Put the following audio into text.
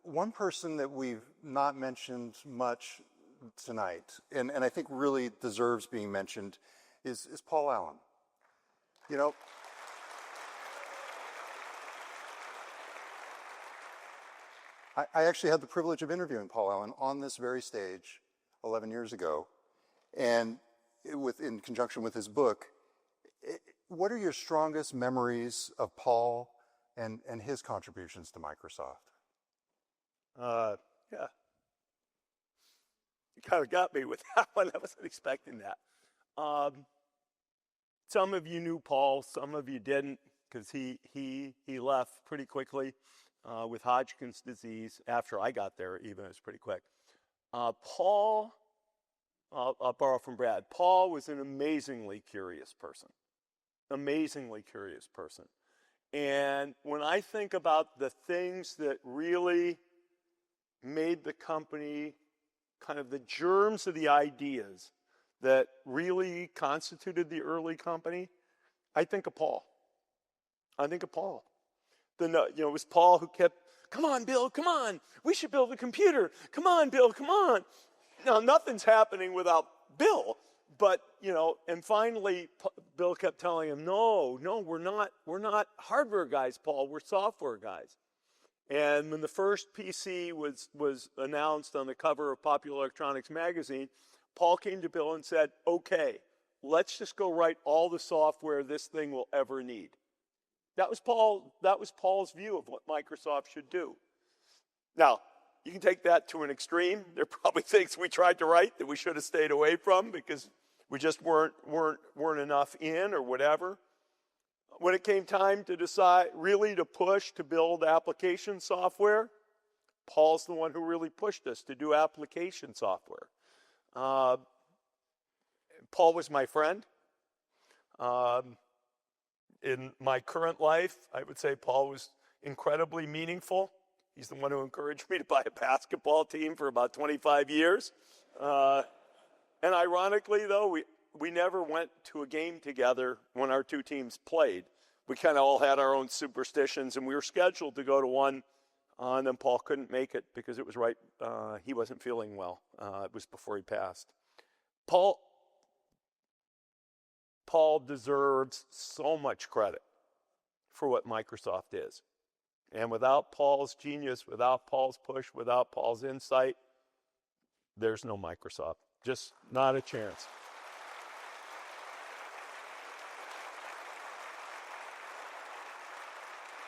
one person that we've not mentioned much tonight, and I think really deserves being mentioned, is Paul Allen. You know, I actually had the privilege of interviewing Paul Allen on this very stage 11 years ago, and in conjunction with his book. What are your strongest memories of Paul and his contributions to Microsoft? Yeah. You kind of got me with that one. I wasn't expecting that. Some of you knew Paul, some of you didn't, because he left pretty quickly with Hodgkin's disease. After I got there, even, it was pretty quick. Paul, I'll borrow from Brad. Paul was an amazingly curious person. Amazingly curious person. And when I think about the things that really made the company, kind of the germs of the ideas that really constituted the early company, I think of Paul. It was Paul who kept, come on, Bill, come on. We should build a computer. Come on, Bill, come on. Now, nothing's happening without Bill. But, and finally, Bill kept telling him, no, we're not hardware guys, Paul. We're software guys. And when the first PC was announced on the cover of Popular Electronics magazine, Paul came to Bill and said, okay, let's just go write all the software this thing will ever need. That was Paul's view of what Microsoft should do. Now, you can take that to an extreme. There are probably things we tried to write that we should have stayed away from because we just weren't enough in or whatever. When it came time to decide really to push to build application software, Paul's the one who really pushed us to do application software. Paul was my friend. In my current life, I would say Paul was incredibly meaningful. He's the one who encouraged me to buy a basketball team for about 25 years. And ironically, though, we never went to a game together when our two teams played. We kind of all had our own superstitions, and we were scheduled to go to one, and then Paul couldn't make it because it was right. He wasn't feeling well. It was before he passed. Paul deserves so much credit for what Microsoft is. And without Paul's genius, without Paul's push, without Paul's insight, there's no Microsoft. Just not a chance.